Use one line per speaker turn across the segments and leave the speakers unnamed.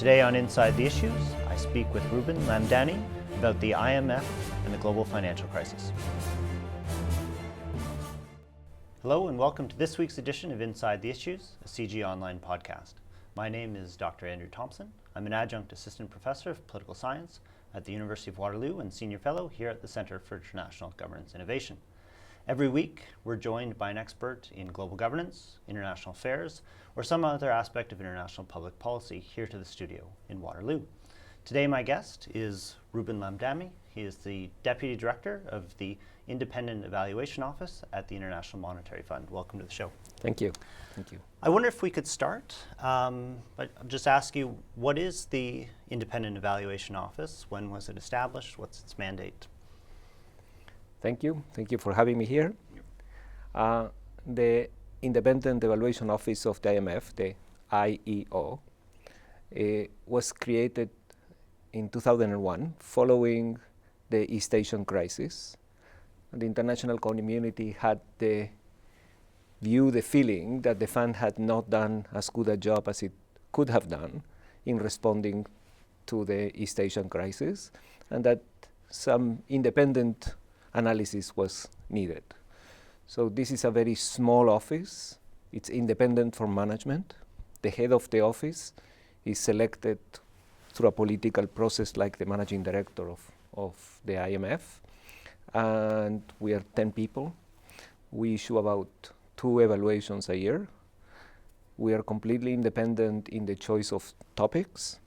Today on Inside the Issues, I speak with Ruben Lamdany about the IMF and the global financial crisis. Hello and welcome to this week's edition of Inside the Issues, a CG Online podcast. My name is Dr. Andrew Thompson. I'm an adjunct assistant professor of political science at the University of Waterloo and senior fellow here at the Centre for International Governance Innovation. Every week, we're joined by an expert in global governance, international affairs, or some other aspect of international public policy here to the studio in Waterloo. Today, my guest is Ruben Lamdany. He is the Deputy Director of the Independent Evaluation Office at the International Monetary Fund. Welcome to the show.
Thank you. Thank you.
I wonder if we could start, but just ask you, what is the Independent Evaluation Office? When was it established? What's its mandate?
Thank you. Thank you for having me here. The Independent Evaluation Office of the IMF, the IEO, was created in 2001 following the East Asian crisis. The international community had the feeling that the fund had not done as good a job as it could have done in responding to the East Asian crisis, and that some independent analysis was needed. So this is a very small office. It's independent from management. The head of the office is selected through a political process like the managing director of the IMF. And we are 10 people. We issue about 2 evaluations a year. We are completely independent in the choice of topics,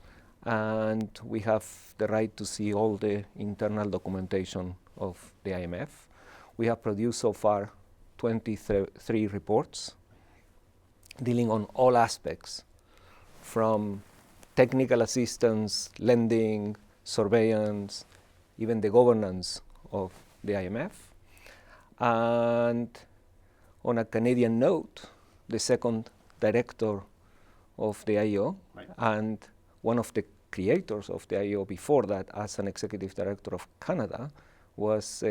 and we have the right to see all the internal documentation of the IMF. We have produced so far 23 reports dealing on all aspects, from technical assistance, lending, surveillance, even the governance of the IMF. And on a Canadian note, the second director of the IEO and one of the creators of the IEO before that as an executive director of Canada was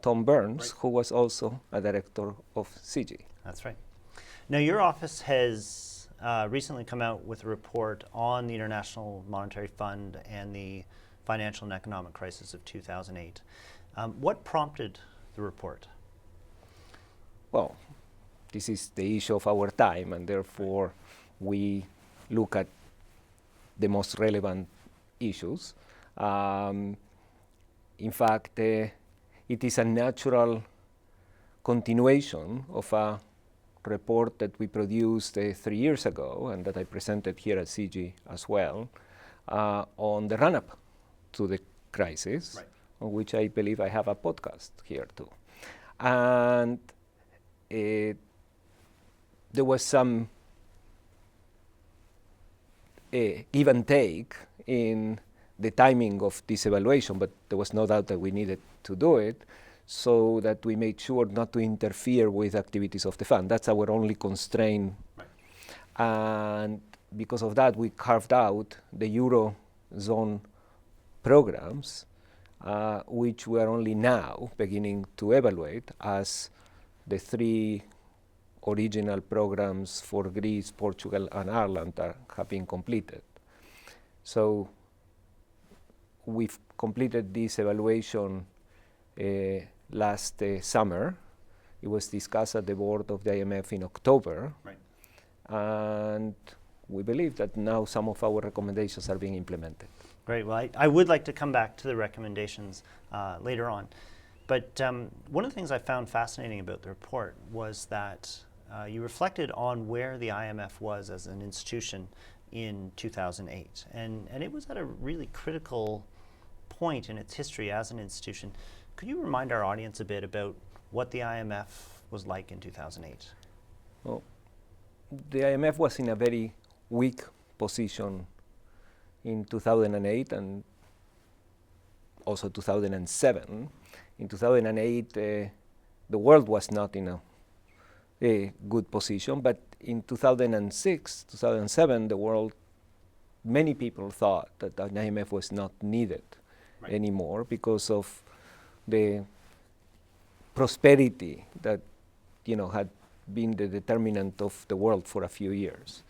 Tom Burns, who was also a director of CG.
That's right. Now, your office has recently come out with a report on the International Monetary Fund and the financial and economic crisis of 2008. What prompted the report?
Well, this is the issue of our time, and therefore we look at the most relevant issues. In fact, it is a natural continuation of a report that we produced 3 years ago and that I presented here at CG as well on the run-up to the crisis, on which I believe I have a podcast here too. And there was some give and take in the timing of this evaluation, but there was no doubt that we needed to do it, so that we made sure not to interfere with activities of the fund. That's our only constraint. And because of that, we carved out the Eurozone programs, which we are only now beginning to evaluate, as the 3 original programs for Greece, Portugal, and Ireland have been completed. So we've completed this evaluation last summer. It was discussed at the board of the IMF in October. And we believe that now some of our recommendations are being implemented.
Great. Well, I would like to come back to the recommendations later on. But one of the things I found fascinating about the report was that you reflected on where the IMF was as an institution in 2008. And it was at a really critical point in its history as an institution. Could you remind our audience a bit about what the IMF was like in 2008?
Well, the IMF was in a very weak position in 2008 and also 2007. In 2008, the world was not in a good position, but in 2006, 2007, the world, many people thought that the IMF was not needed anymore because of the prosperity that had been the determinant of the world for a few years.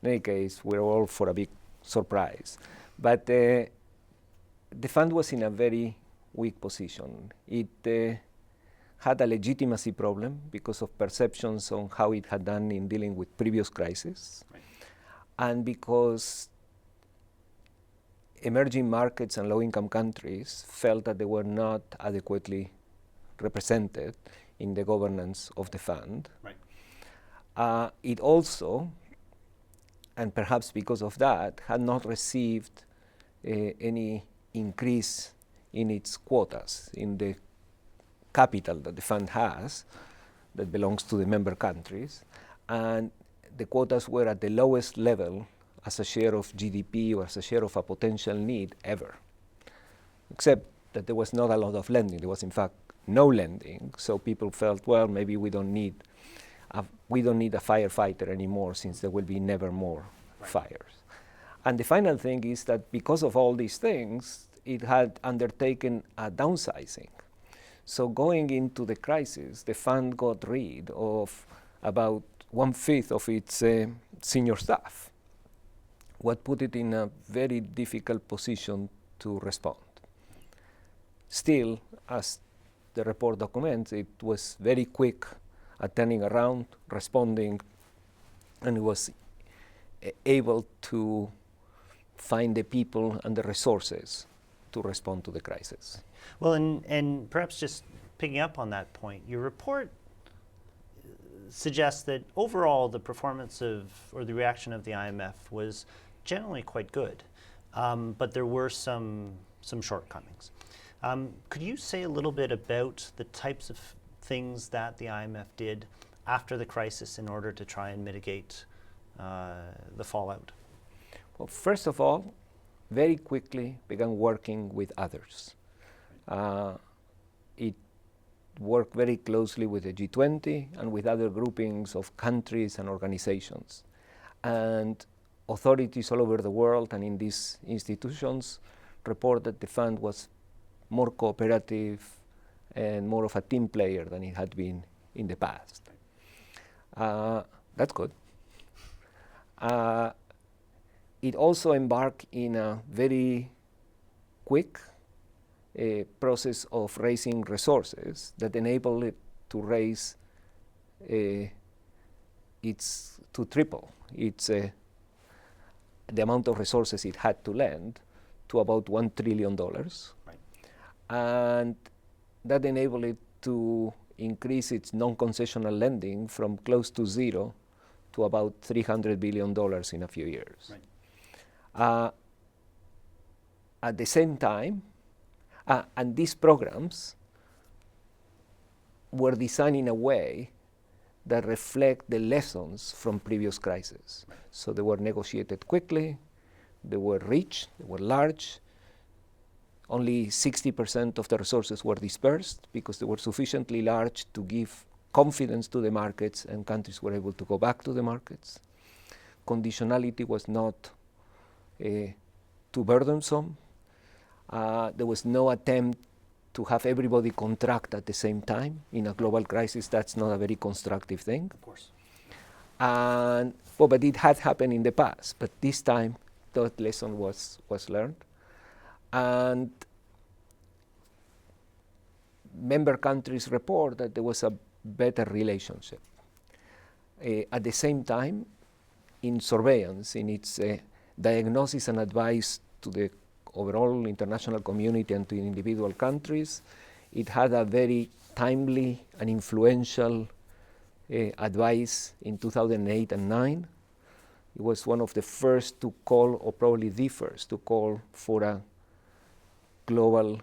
In any case, we're all for a big surprise. But the fund was in a very weak position. It had a legitimacy problem because of perceptions on how it had done in dealing with previous crises,
Right.
and because emerging markets and low-income countries felt that they were not adequately represented in the governance of the fund.
Right.
It also, and perhaps because of that, had not received any increase in its quotas, in the capital that the fund has, that belongs to the member countries, and the quotas were at the lowest level as a share of GDP or as a share of a potential need ever, except that there was not a lot of lending. There was, in fact, no lending, so people felt, well, maybe we don't need a firefighter anymore, since there will be never more fires. And the final thing is that because of all these things, it had undertaken a downsizing. So going into the crisis, the fund got rid of about 1/5 of its senior staff, what put it in a very difficult position to respond. Still, as the report documents, it was very quick at turning around, responding, and it was able to find the people and the resources to respond to the crisis.
Well, and perhaps just picking up on that point, your report suggests that overall the performance or the reaction of the IMF was generally quite good, but there were some shortcomings. Could you say a little bit about the types of things that the IMF did after the crisis in order to try and mitigate the fallout?
Well, first of all, very quickly began working with others. It worked very closely with the G20 and with other groupings of countries and organizations. And authorities all over the world and in these institutions report that the fund was more cooperative and more of a team player than it had been in the past. That's good. It also embarked in a very quick process of raising resources that enabled it to raise to triple the amount of resources it had to lend to about $1 trillion.
Right.
And that enabled it to increase its non-concessional lending from close to zero to about $300 billion in a few years.
Right.
At the same time, and these programs were designed in a way that reflect the lessons from previous crises.
Right.
So they were negotiated quickly, they were rich, they were large. Only 60% of the resources were dispersed because they were sufficiently large to give confidence to the markets, and countries were able to go back to the markets. Conditionality was not too burdensome. There was no attempt to have everybody contract at the same time. In a global crisis, that's not a very constructive thing.
Of course.
But it had happened in the past, but this time that lesson was learned. And member countries report that there was a better relationship. At the same time, in surveillance, in its diagnosis and advice to the overall international community and to individual countries, it had a very timely and influential advice in 2008 and 2009. It was one of the first to call, or probably the first to call, for a global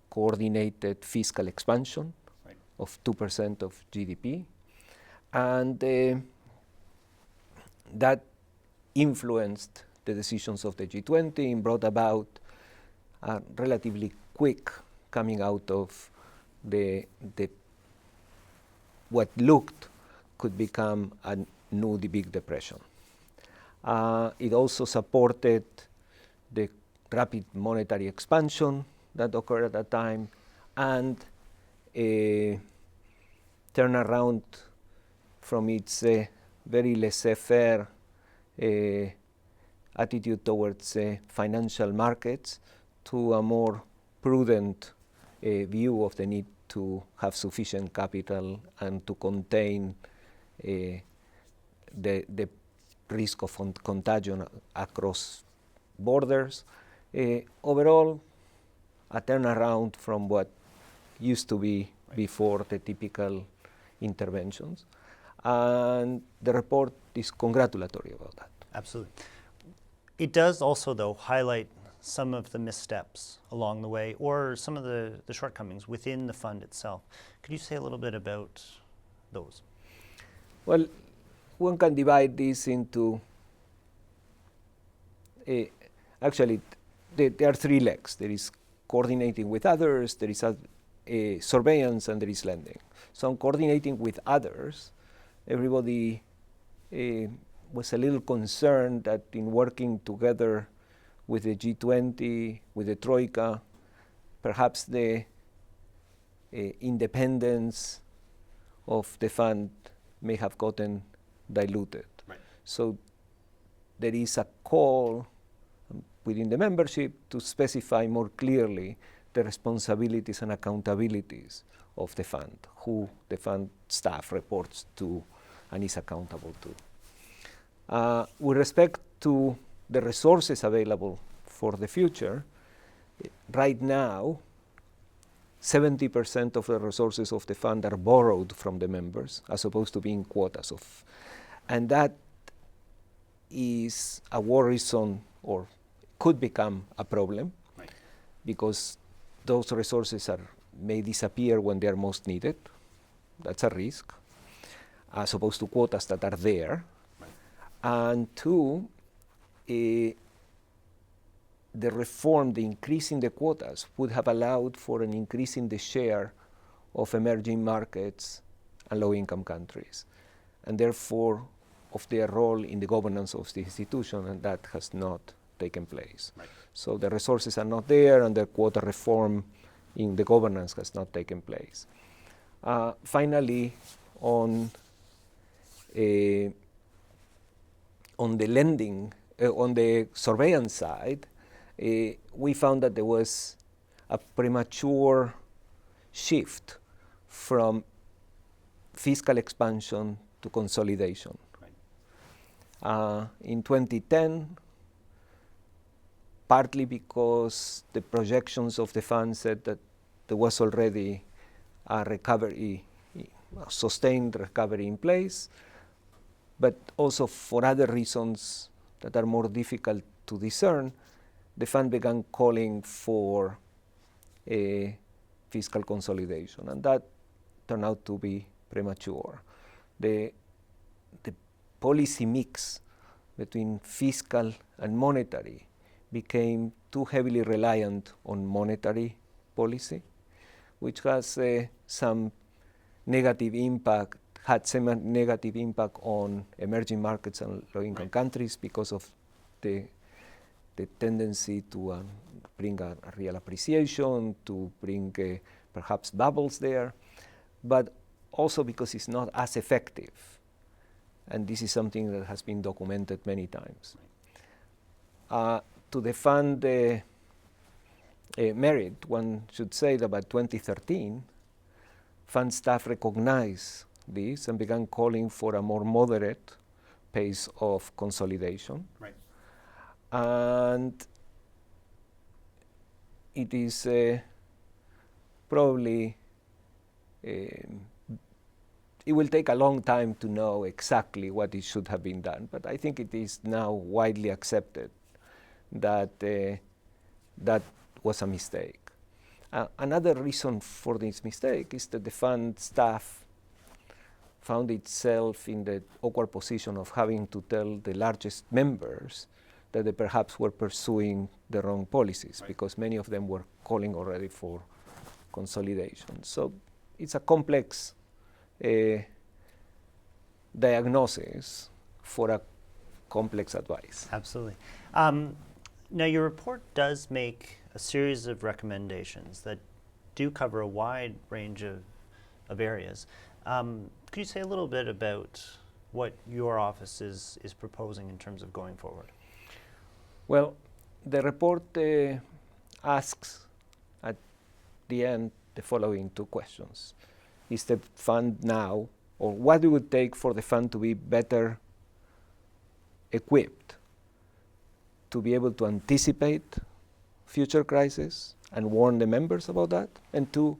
coordinated fiscal expansion of 2% of GDP. And that influenced the decisions of the G20 and brought about a relatively quick coming out of what looked could become a new big depression. It also supported the rapid monetary expansion that occurred at that time, and a turnaround from its very laissez-faire attitude towards financial markets to a more prudent view of the need to have sufficient capital and to contain the risk of contagion across borders. Overall, a turnaround from what used to be before the typical interventions. And the report is congratulatory about that.
Absolutely. It does also, though, highlight some of the missteps along the way or some of the shortcomings within the fund itself. Could you say a little bit about those?
Well, one can divide this into, actually, there are three legs. There is coordinating with others, there is surveillance, and there is lending. So on coordinating with others, everybody was a little concerned that in working together with the G20, with the Troika, perhaps the independence of the fund may have gotten diluted.
Right.
So there is a call within the membership to specify more clearly the responsibilities and accountabilities of the fund, who the fund staff reports to and is accountable to. With respect to the resources available for the future, right now, 70% of the resources of the fund are borrowed from the members as opposed to being quotas of. And that is a worrisome or could become a problem,
right,
because those resources may disappear when they are most needed. That's a risk, as opposed to quotas that are there.
right.
And two, the reform, the increase in the quotas would have allowed for an increase in the share of emerging markets and low-income countries, and therefore of their role in the governance of the institution, and that has not taken place.
Right.
So the resources are not there, and the quota reform in the governance has not taken place. Finally, on the lending, on the surveillance side, we found that there was a premature shift from fiscal expansion to consolidation.
Right.
In 2010, partly because the projections of the fund said that there was already a recovery, a sustained recovery in place, but also for other reasons that are more difficult to discern, the fund began calling for a fiscal consolidation, and that turned out to be premature. The policy mix between fiscal and monetary became too heavily reliant on monetary policy, which has some negative impact, had some negative impact on emerging markets and low-income
right.
countries because of the tendency to bring a real appreciation, to bring perhaps bubbles there, but also because it's not as effective. And this is something that has been documented many times. To the fund merit, one should say that by 2013, fund staff recognized this and began calling for a more moderate pace of consolidation.
Right.
And it is probably, it will take a long time to know exactly what it should have been done, but I think it is now widely accepted that that was a mistake. Another reason for this mistake is that the fund staff found itself in the awkward position of having to tell the largest members that they perhaps were pursuing the wrong policies, right, because many of them were calling already for consolidation. So it's a complex diagnosis for a complex advice.
Absolutely. Now, your report does make a series of recommendations that do cover a wide range of areas. Could you say a little bit about what your office is proposing in terms of going forward?
Well, the report asks at the end the following two questions. Is the fund now, or what it would take for the fund to be better equipped to be able to anticipate future crises and warn the members about that? And two,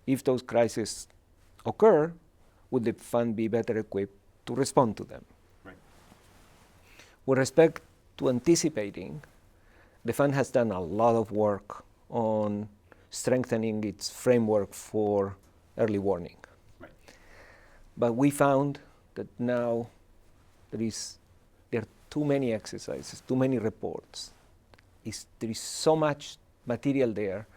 if those crises occur, would the fund be better equipped to respond to them?
Right.
With respect to anticipating, the fund has done a lot of work on strengthening its framework for early warning.
Right.
But we found that now there are too many exercises, too many reports. There is so much material there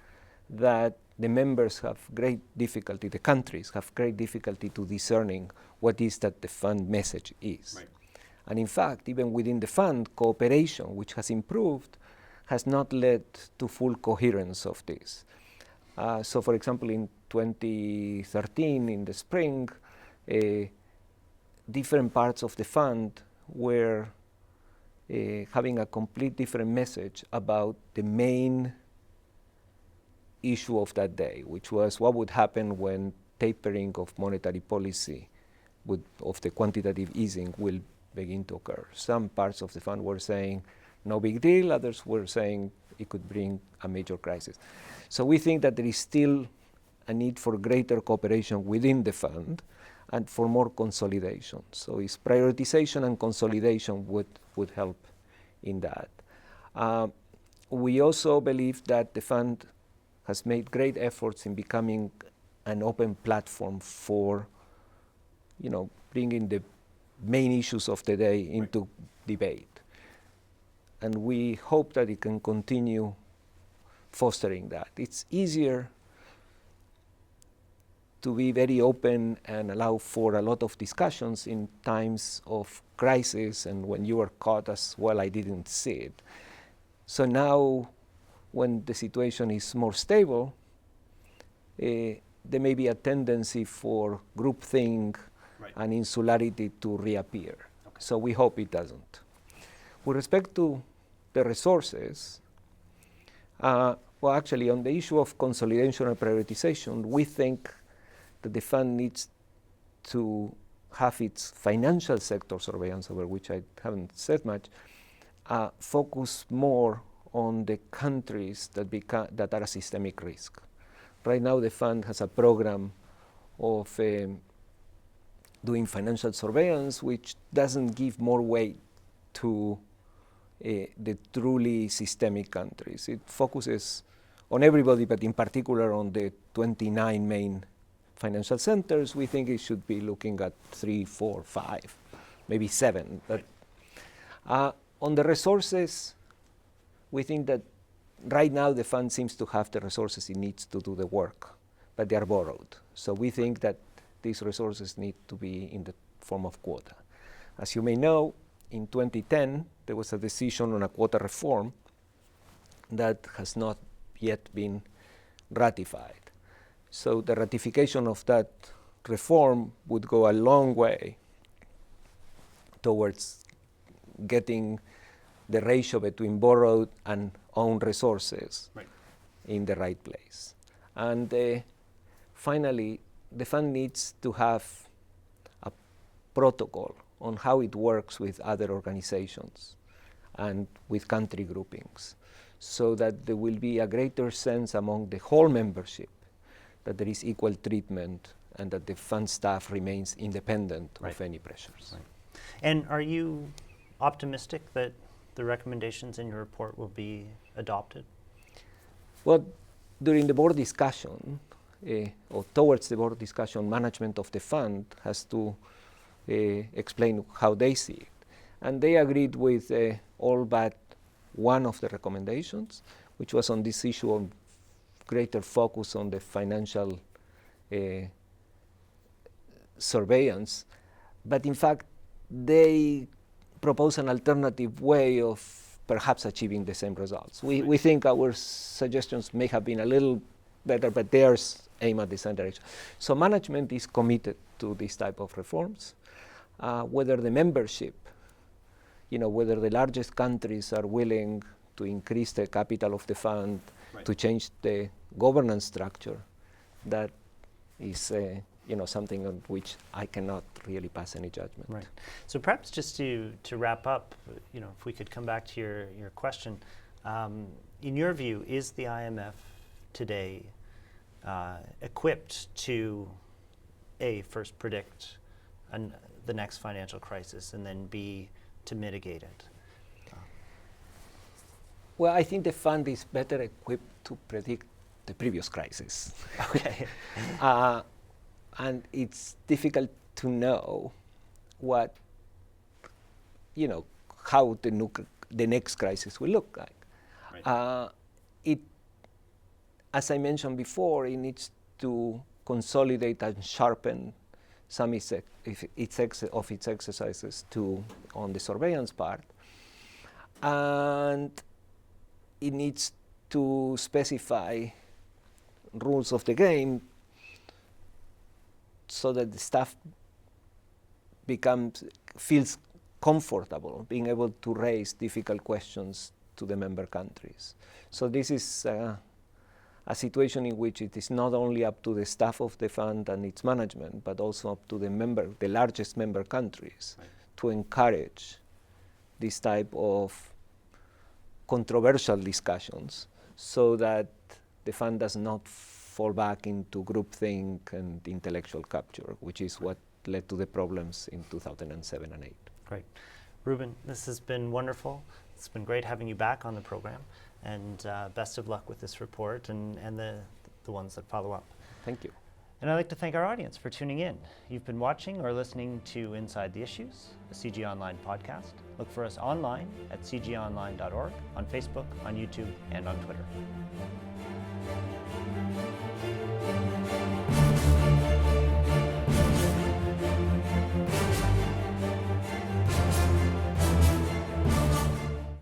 that the members have great difficulty, the countries have great difficulty to discerning what is that the fund message is.
Right.
And in fact, even within the fund, cooperation, which has improved, has not led to full coherence of this. So for example, in 2013, in the spring, different parts of the fund were having a complete different message about the main issue of that day, which was what would happen when tapering of monetary policy of the quantitative easing will begin to occur. Some parts of the fund were saying no big deal, others were saying it could bring a major crisis. So we think that there is still a need for greater cooperation within the fund and for more consolidation. So it's prioritization and consolidation would help in that. We also believe that the fund has made great efforts in becoming an open platform for, bringing the main issues of the day into debate. And we hope that it can continue fostering that. It's easier to be very open and allow for a lot of discussions in times of crisis and when you are caught as, well, I didn't see it. So now, when the situation is more stable, there may be a tendency for groupthink and insularity to reappear.
Okay.
So we hope it doesn't. With respect to the resources, actually, on the issue of consolidation and prioritization, we think that the fund needs to have its financial sector surveillance, over which I haven't said much, focus more on the countries that are a systemic risk. Right now, the fund has a program of doing financial surveillance, which doesn't give more weight to the truly systemic countries. It focuses on everybody, but in particular on the 29 main financial centers. We think it should be looking at 3, 4, 5, maybe 7. But on the resources, we think that right now the fund seems to have the resources it needs to do the work, but they are borrowed. So we think that these resources need to be in the form of quota. As you may know, in 2010, there was a decision on a quota reform that has not yet been ratified. So the ratification of that reform would go a long way towards getting the ratio between borrowed and own resources in the right place. And finally, the fund needs to have a protocol on how it works with other organizations and with country groupings, so that there will be a greater sense among the whole membership that there is equal treatment and that the fund staff remains independent of any pressures.
Right. And are you optimistic that the recommendations in your report will be adopted?
Well, during the board discussion, or towards the board discussion, management of the fund has to explain how they see it. And they agreed with all but one of the recommendations, which was on this issue of greater focus on the financial surveillance. But in fact, they propose an alternative way of perhaps achieving the same results. We think our suggestions may have been a little better, but theirs aim at the same direction. So management is committed to this type of reforms. Whether the membership whether the largest countries are willing to increase the capital of the fund,
Right.
to change the governance structure. That is something on which I cannot really pass any judgment.
Right. So perhaps just to wrap up, if we could come back to your question, in your view, is the IMF today equipped to A, first predict the next financial crisis, and then B, to mitigate it?
Well, I think the fund is better equipped to predict the previous crisis.
Okay.
And it's difficult to know how the next crisis will look like.
Right.
As I mentioned before, it needs to consolidate and sharpen some of its exercises on the surveillance part. And it needs to specify rules of the game so that the staff feels comfortable being able to raise difficult questions to the member countries. So this is a situation in which it is not only up to the staff of the fund and its management, but also up to the largest member countries,
right,
to encourage this type of controversial discussions so that the fund does not fall back into groupthink and intellectual capture, which is what led to the problems in 2007 and 8.
Great. Ruben, this has been wonderful. It's been great having you back on the program, and best of luck with this report and the ones that follow up.
Thank you.
And I'd like to thank our audience for tuning in. You've been watching or listening to Inside the Issues, a CG Online podcast. Look for us online at cgonline.org, on Facebook, on YouTube, and on Twitter.